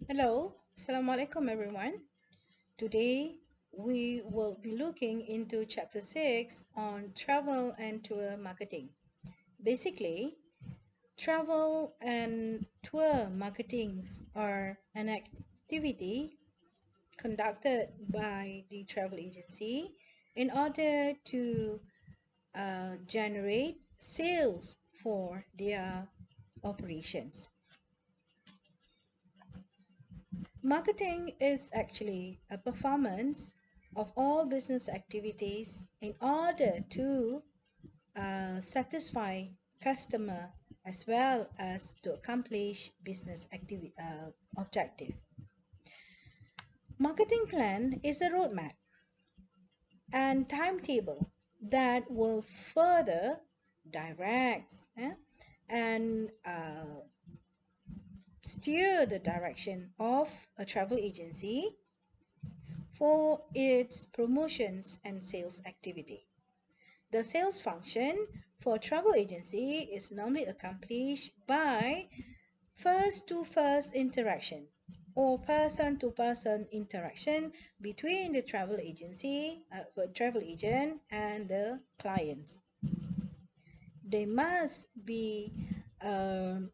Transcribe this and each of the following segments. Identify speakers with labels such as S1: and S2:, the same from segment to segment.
S1: Hello, Assalamualaikum everyone. Today we will be looking into chapter 6 on travel and tour marketing. Basically, travel and tour marketing are an activity conducted by the travel agency in order to generate sales for their operations. Marketing is actually a performance of all business activities in order to satisfy customer as well as to accomplish business objective. Marketing plan is a roadmap and timetable that will further direct and steer the direction of a travel agency for its promotions and sales activity. The sales function for travel agency is normally accomplished by first-to-first interaction or person-to-person interaction between the travel travel agent and the clients. There must be um,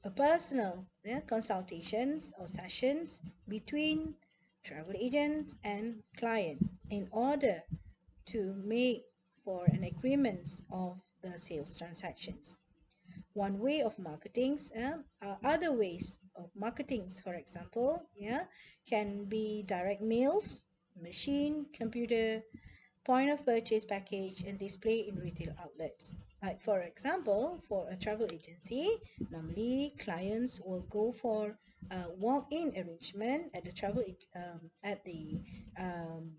S1: a personal consultations or sessions between travel agents and client in order to make for an agreement of the sales transactions. One way of marketing, other ways of marketing, for example, can be direct mails, machine, computer, point of purchase package, and display in retail outlets. Like for example, for a travel agency, normally clients will go for a walk-in arrangement at the um,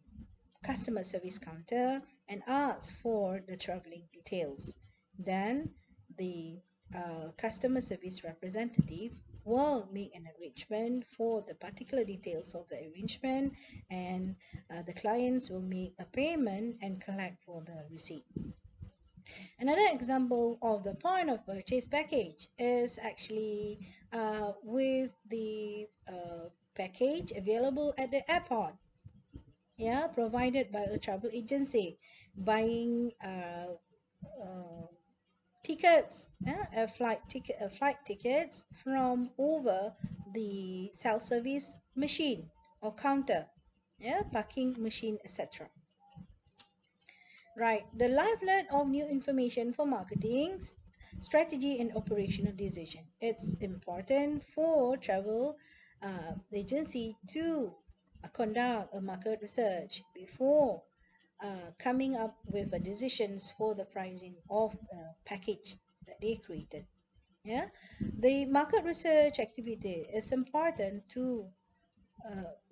S1: customer service counter and ask for the traveling details. Then the customer service representative will make an arrangement for the particular details of the arrangement, and the clients will make a payment and collect for the receipt. Another example of the point of purchase package is actually with the package available at the airport, provided by a travel agency, buying tickets, flight tickets from over the self-service machine or counter, parking machine, etc. Right, the lifeblood of new information for marketing, strategy and operational decision. It's important for travel agency to conduct a market research before coming up with decisions for the pricing of the package that they created. Yeah, the market research activity is important to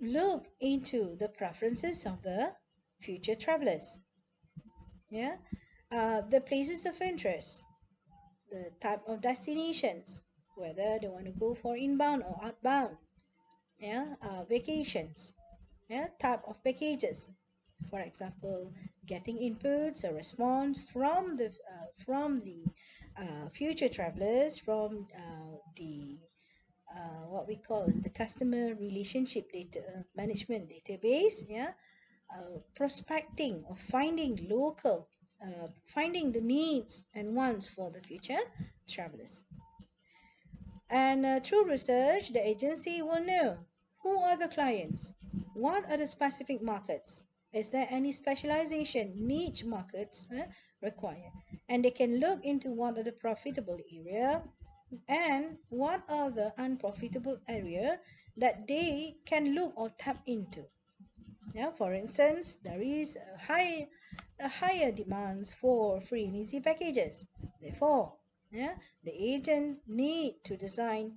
S1: look into the preferences of the future travelers. Yeah, the places of interest, the type of destinations, whether they want to go for inbound or outbound. Vacations, type of packages. For example, getting inputs or response from the future travelers from the what we call is the customer relationship data management database. Prospecting or finding the needs and wants for the future travelers. And through research, the agency will know who are the clients, what are the specific markets, is there any specialization, niche markets required, and they can look into what are the profitable area and what are the unprofitable area that they can look or tap into. For instance, there is a higher demands for free and easy packages. Therefore, the agent need to design,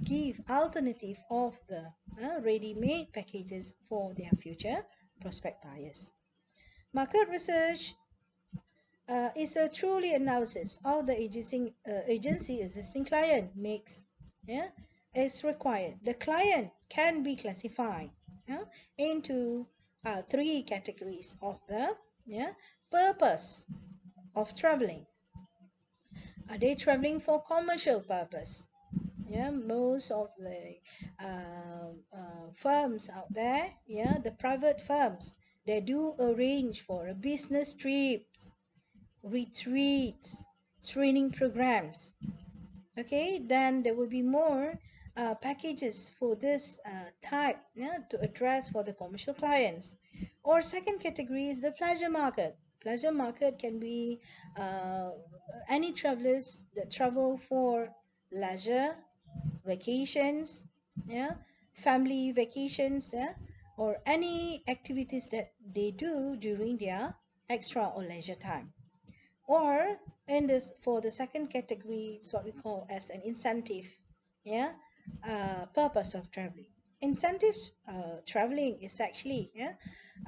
S1: give alternative of the ready-made packages for their future prospect buyers. Market research is a truly analysis of the agency existing client mix. Is required. The client can be classified into three categories of the purpose of traveling. Are they traveling for commercial purpose? Yeah, most of the firms out there, yeah, the private firms, they do arrange for a business trips, retreats, training programs. Okay, then there will be more packages for this type, yeah, to address for the commercial clients. Or second category is the pleasure market. Pleasure market can be uh, any travelers that travel for leisure, vacations, yeah, family vacations, yeah, or any activities that they do during their extra or leisure time. Or in this, for the second category, it's what we call as an incentive, yeah, purpose of traveling. Incentive traveling is actually, yeah,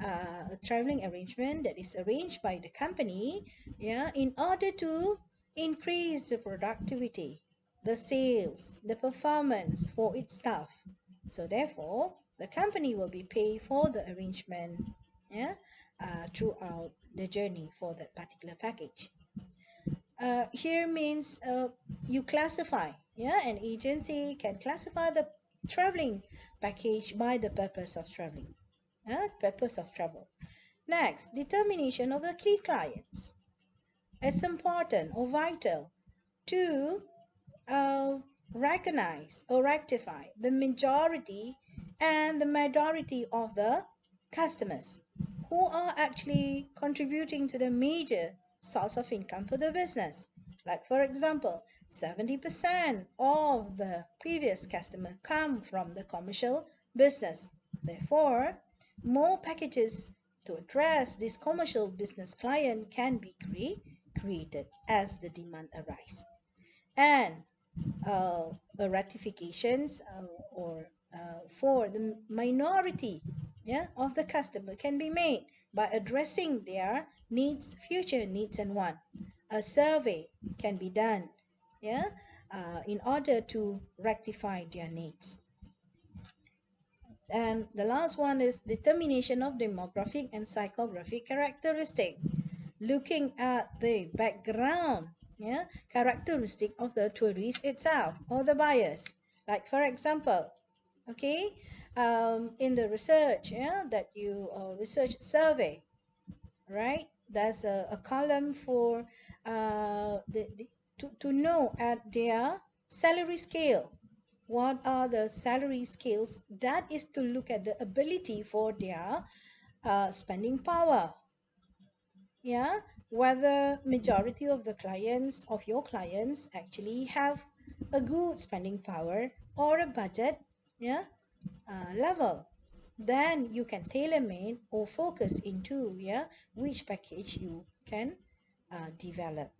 S1: a traveling arrangement that is arranged by the company, yeah, in order to increase the productivity, the sales, the performance for its staff. So therefore, the company will be paid for the arrangement, yeah, throughout the journey for that particular package. Here means you classify, yeah, an agency can classify the traveling package by the purpose of traveling, purpose of travel. Next, determination of the key clients. It's important or vital to uh, recognize or rectify the majority and the minority of the customers who are actually contributing to the major source of income for the business. Like, for example, 70% of the previous customer come from the commercial business. Therefore, more packages to address this commercial business client can be created as the demand arises. And uh, ratifications or for the minority, yeah, of the customer can be made by addressing their needs, future needs and want. A survey can be done, yeah, in order to rectify their needs. And the last one is determination of demographic and psychographic characteristic, looking at the background, yeah, characteristic of the tourist itself or the buyers. Like, for example, okay, in the research, yeah, that you research survey, right, there's a column for to know at their salary scale. What are the salary scales? That is to look at the ability for their spending power, yeah, whether majority of the clients of your clients actually have a good spending power or a budget, yeah, level. Then you can tailor make or focus into, yeah, which package you can develop.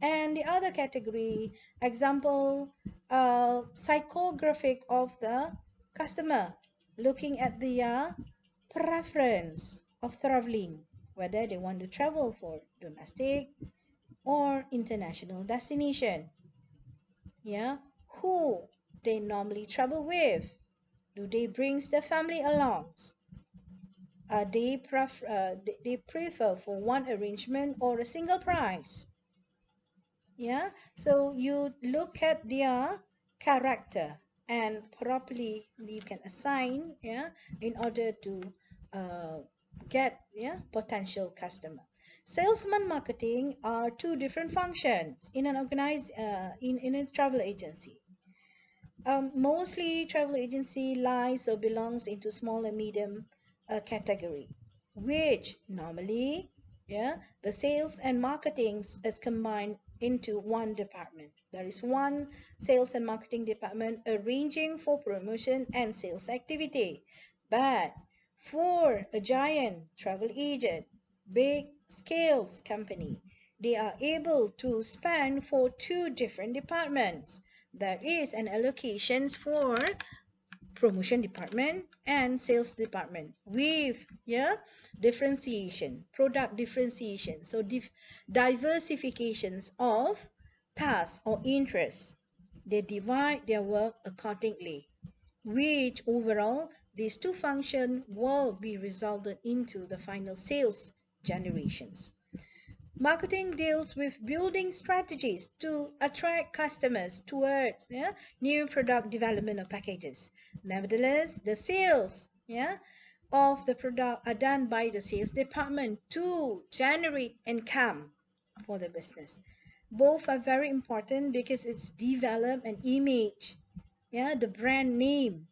S1: And the other category, example, psychographic of the customer, looking at the preference of traveling, whether they want to travel for domestic or international destination. Yeah, who they normally travel with. Do they bring the family along? They prefer for one arrangement or a single price. Yeah, so you look at their character and properly you can assign, yeah, in order to uh, get, yeah, potential customer. Salesman marketing are two different functions in an organized in a travel agency. Mostly travel agency lies or belongs into small and medium category, which normally, yeah, the sales and marketing is combined into one department. There is one sales and marketing department arranging for promotion and sales activity. But for a giant travel agent, big scales company, they are able to span for two different departments. There is an allocations for promotion department and sales department with, yeah, differentiation, product differentiation. So diversifications of tasks or interests. They divide their work accordingly, which overall these two functions will be resulted into the final sales generations. Marketing deals with building strategies to attract customers towards new product development or packages. Nevertheless, the sales of the product are done by the sales department to generate income for the business. Both are very important because it's develop an image, the brand name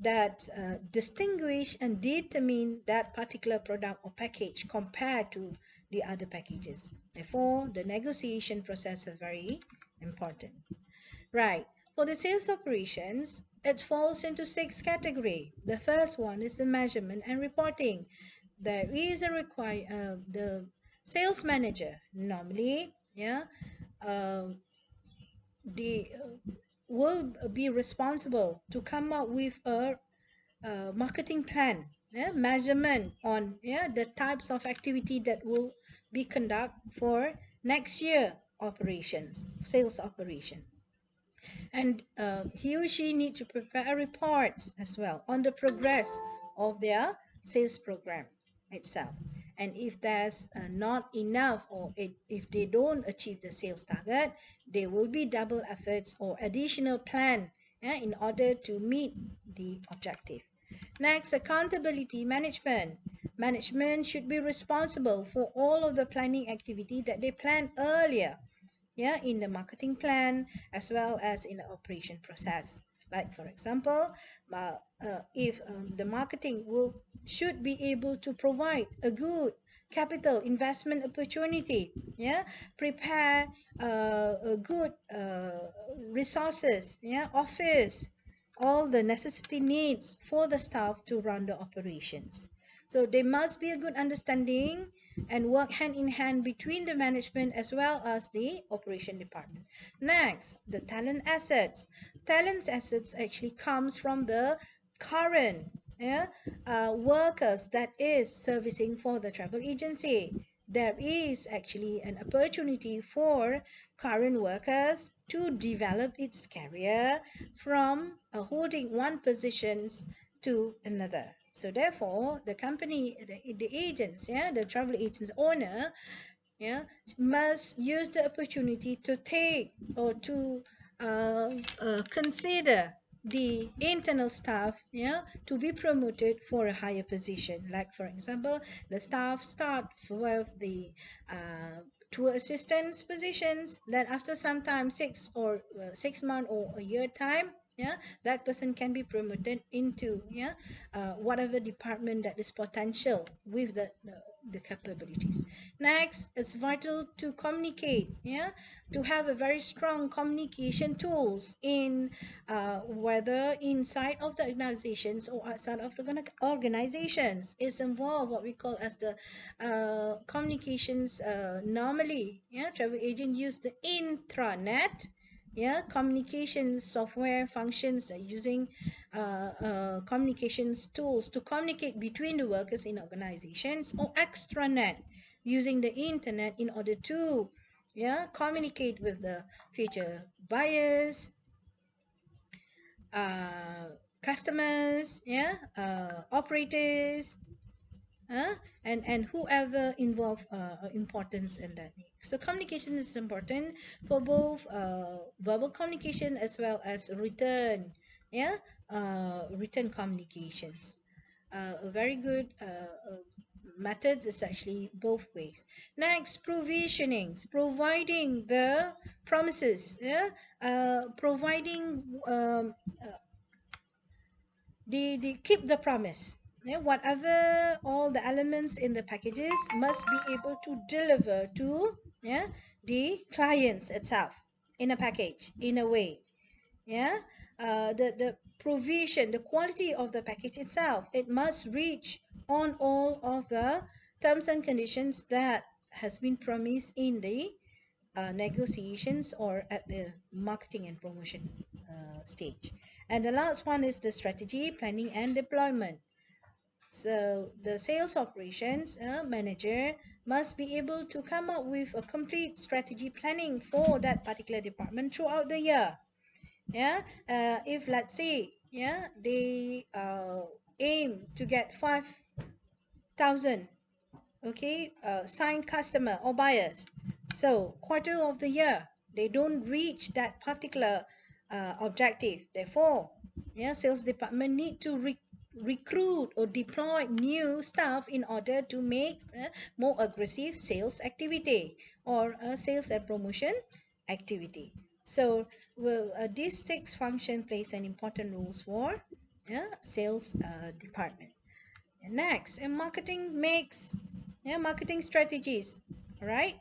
S1: that distinguish and determine that particular product or package compared to the other packages. Therefore, the negotiation process is very important. Right. For the sales operations, it falls into 6 categories. The first one is the measurement and reporting. There is a the sales manager normally, uh, they will be responsible to come up with a marketing plan, measurement on the types of activity that will be conduct for next year operations, sales operation. And he or she need to prepare reports as well on the progress of their sales program itself. And if there's not enough, or if they don't achieve the sales target, there will be double efforts or additional plan in order to meet the objective. Next, accountability management. Management should be responsible for all of the planning activity that they planned earlier, in the marketing plan as well as in the operation process. Like for example, if the marketing will should be able to provide a good capital investment opportunity, prepare a good resources, office, all the necessity needs for the staff to run the operations. So there must be a good understanding and work hand in hand between the management as well as the operation department. Next, the talent assets. Talent assets actually comes from the current workers that is servicing for the travel agency. There is actually an opportunity for current workers to develop its career from holding one position to another. So therefore, the company, the agents, the travel agents owner, must use the opportunity to take or to consider the internal staff, to be promoted for a higher position. Like for example, the staff start with the tour assistants positions. Then after some time, 6 months or a year time, that person can be promoted into whatever department that is potential with the capabilities. Next, it's vital to communicate, to have a very strong communication tools in whether inside of the organizations or outside of the organizations is involved what we call as the communications. Normally, travel agent use the intranet, communication software functions using communications tools to communicate between the workers in organizations, or extranet using the internet in order to communicate with the future buyers, customers, operators, and whoever involved importance in that. So communication is important for both verbal communication as well as written communications. A very good method is actually both ways. Next, provisionings, providing the promises, providing they keep the promise. Whatever all the elements in the packages must be able to deliver to the clients itself in a package, in a way. The provision, the quality of the package itself, it must reach on all of the terms and conditions that has been promised in the negotiations or at the marketing and promotion stage. And the last one is the strategy, planning and deployment. So the sales operations manager must be able to come up with a complete strategy planning for that particular department throughout the year. If let's say they aim to get 5,000 okay, signed customer or buyers. So quarter of the year, they don't reach that particular objective. Therefore, yeah, sales department need to recruit or deploy new staff in order to make more aggressive sales activity or sales and promotion activity. So, well, this six function plays an important role for sales department. Next, and marketing makes, marketing strategies, right?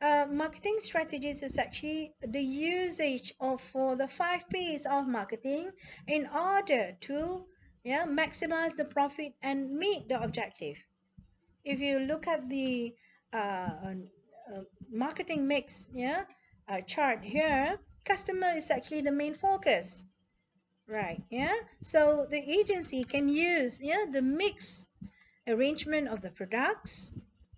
S1: Marketing strategies is actually the usage of for the 5 P's of marketing in order to maximize the profit and meet the objective. If you look at the marketing mix chart here, customer is actually the main focus, right? So the agency can use the mix arrangement of the products,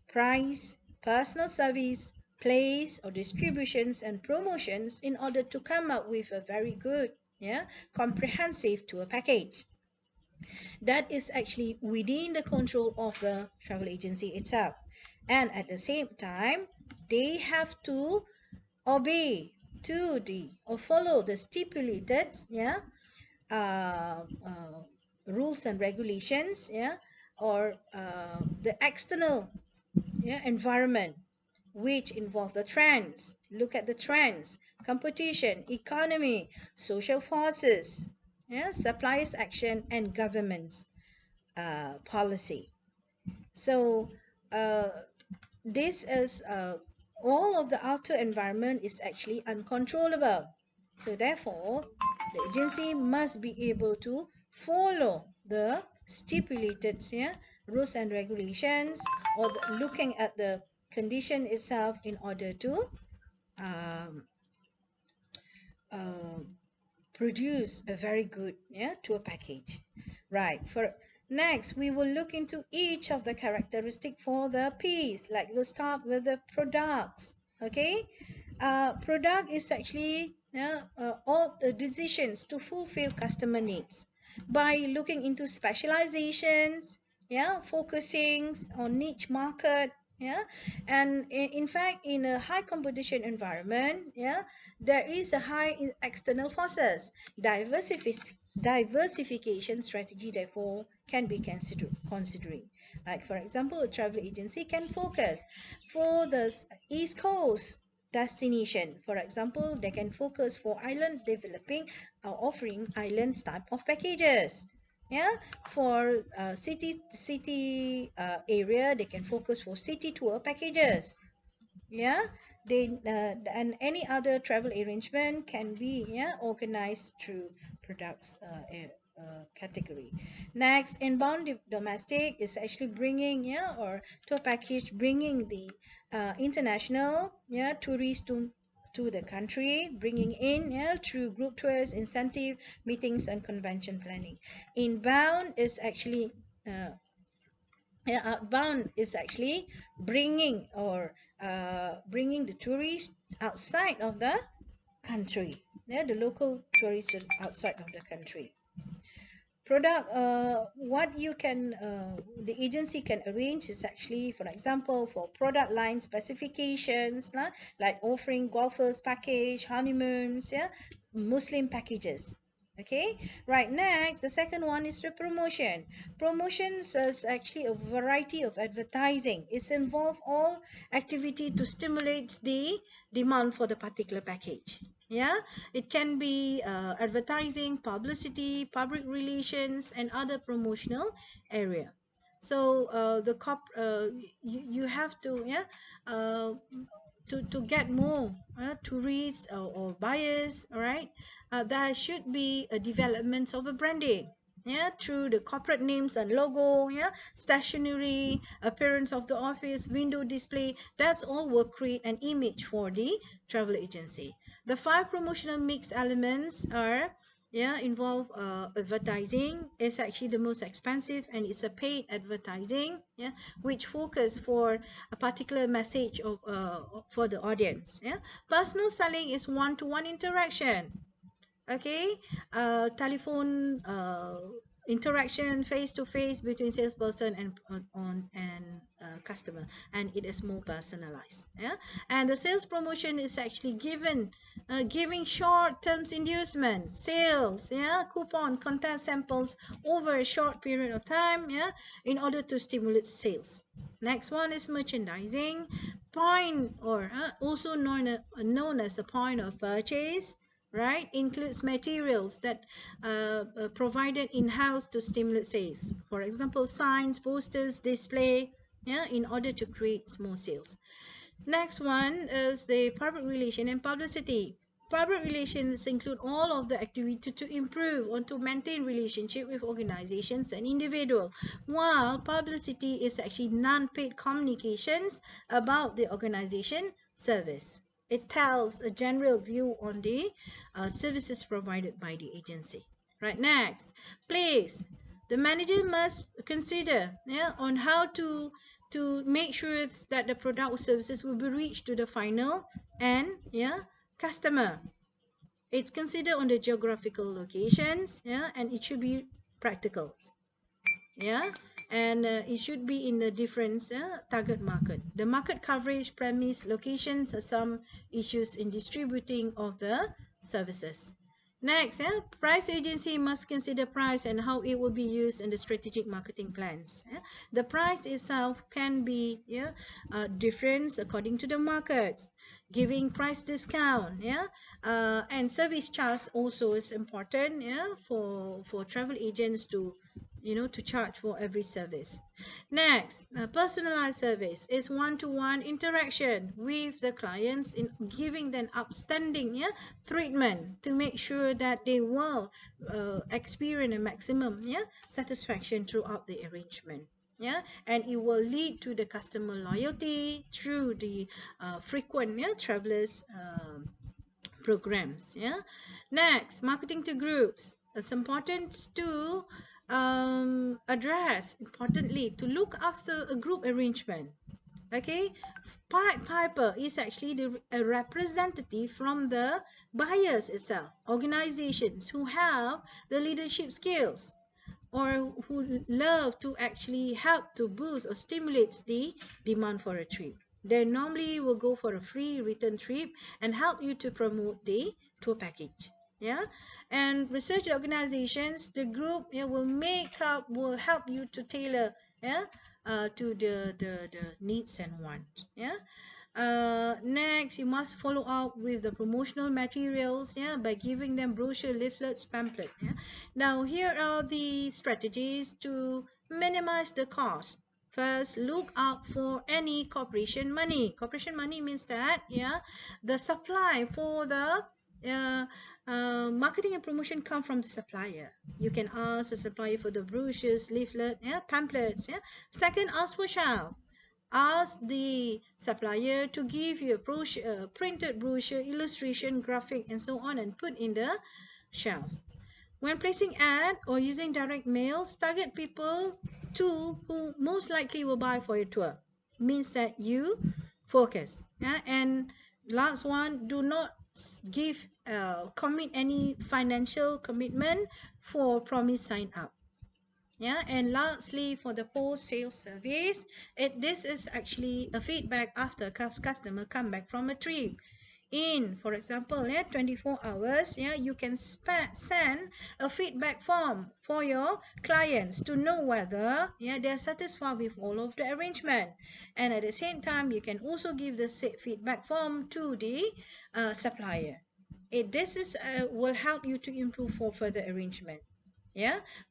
S1: price, personal service, place or distributions and promotions in order to come up with a very good, comprehensive tour package. That is actually within the control of the travel agency itself. And at the same time, they have to obey to the or follow the stipulated uh, rules and regulations, or the external environment which involve the trends. Look at the trends, competition, economy, social forces, suppliers action and government's policy. So uh, this is all of the outer environment is actually uncontrollable. So therefore, the agency must be able to follow the stipulated rules and regulations, or looking at the condition itself in order to um, uh, produce a very good tour package. Right. For next, we will look into each of the characteristic for the piece. Like we'll start with the products. Okay. Product is actually all the decisions to fulfill customer needs by looking into specializations, focusing on niche market, and in fact, in a high competition environment, there is a high external forces. Diversification strategy, therefore, can be considering. Like, for example, a travel agency can focus for the East Coast destination. For example, they can focus for island developing or offering islands type of packages. Yeah, for city area, they can focus for city tour packages. Yeah, they and any other travel arrangement can be organized through products category. Next, inbound domestic is actually bringing or tour package bringing the international tourists to the country, bringing in through group tours, incentive meetings and convention planning. Inbound is actually outbound is actually bringing or bringing the tourists outside of the country. The local tourists outside of the country. Product, what you can, the agency can arrange is actually, for example, for product line specifications, like offering golfers package, honeymoons, Muslim packages. Okay, right. Next, the second one is the promotion. Promotions is actually a variety of advertising. It's involve all activity to stimulate the demand for the particular package. It can be advertising, publicity, public relations, and other promotional area. So you have to uh, to get more tourists or buyers, all right. There should be a development of a branding, through the corporate names and logo, stationery, appearance of the office, window display. That's all will create an image for the travel agency. The 5 promotional mix elements are involve advertising is actually the most expensive, and it's a paid advertising, which focus for a particular message of for the audience. Personal selling is one-to-one interaction. Okay, telephone interaction face to face between salesperson and customer, and it is more personalized. Yeah, and the sales promotion is actually giving short-term inducement, sales, yeah, coupon, content samples over a short period of time, yeah, in order to stimulate sales. Next one is merchandising, point or also known as a point of purchase, right? Includes materials that provided in-house to stimulate sales. For example, signs, posters, display, yeah, in order to create more sales. Next one is the public relation and publicity. Public relations include all of the activity to improve or to maintain relationship with organizations and individuals, while publicity is actually non-paid communications about the organization service. It tells a general view on the services provided by the agency. Right, next, place. The manager must consider, yeah, on how to make sure that the product or services will be reached to the final and, yeah, customer. It's considered on the geographical locations, yeah, and it should be practical, yeah, and it should be in the different target market. The market coverage, premise, locations are some issues in distributing of the services. Next, price agency must consider price and how it will be used in the strategic marketing plans. The price itself can be different according to the market, giving price discount, and service charge also is important, for travel agents to to charge for every service. Next, personalized service is one-to-one interaction with the clients in giving them outstanding treatment to make sure that they will experience a maximum satisfaction throughout the arrangement. Yeah, and it will lead to the customer loyalty through the frequent travelers programs. Yeah, next, marketing to groups. It's important to address, importantly, to look after a group arrangement. Okay, Piper is actually a representative from the buyers itself, organizations who have the leadership skills or who love to actually help to boost or stimulate the demand for a trip. They normally will go for a free return trip and help you to promote the tour package. Yeah, and research organizations, the group will help you to tailor to the needs and wants. Yeah. Next, you must follow up with the promotional materials, by giving them brochure, leaflets, pamphlet. Now, here are the strategies to minimize the cost. First, look out for any corporation money. Corporation money means that, the supply for the marketing and promotion come from the supplier. You can ask the supplier for the brochures, leaflet, pamphlets. Second, ask for shelf. Ask the supplier to give you a brochure, printed brochure, illustration, graphic, and so on, and put in the shelf. When placing ad or using direct mails, target people who most likely will buy for your tour. Means that you focus. And last one, do not commit any financial commitment for promise sign up. And lastly, for the post-sales service, this is actually a feedback after customer come back from a trip. For example, 24 hours, you can send a feedback form for your clients to know whether they're satisfied with all of the arrangement. And at the same time, you can also give the feedback form to the supplier. This will help you to improve for further arrangement.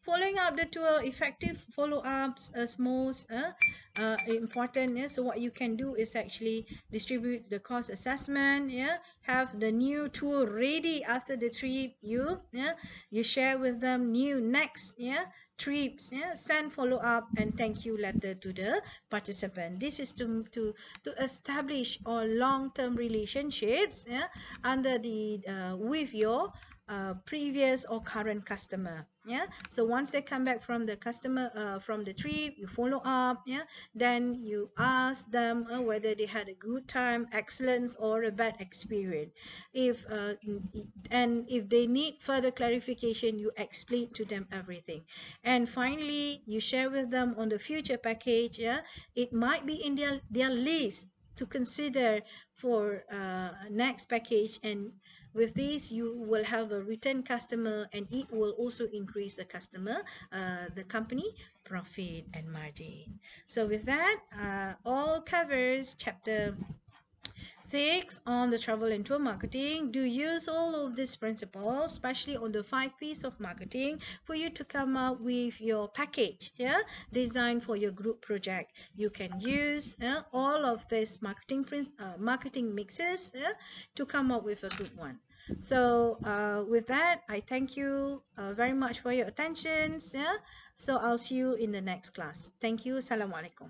S1: Following up the tour, effective follow-ups is most important. So what you can do is actually distribute the cost assessment. Have the new tour ready after the trip. You share with them new next trips. Send follow-up and thank you letter to the participant. This is to establish all long-term relationships under the with your previous or current customer. Yeah, so once they come back from the customer from the trip, you follow up. Yeah, then you ask them whether they had a good time, excellence, or a bad experience. If and if they need further clarification, you explain to them everything. And finally, you share with them on the future package. Yeah, it might be in their list to consider for next package, and with this you will have a return customer, and it will also increase the company profit and margin. So with that, all covers chapter 6 on the travel and tour marketing. Do use all of these principles, especially on the 5 P's of marketing, for you to come up with your package, yeah, designed for your group project. You can use all of these marketing mixes to come up with a good one. So with that, I thank you very much for your attention. Yeah. So I'll see you in the next class. Thank you. Assalamualaikum.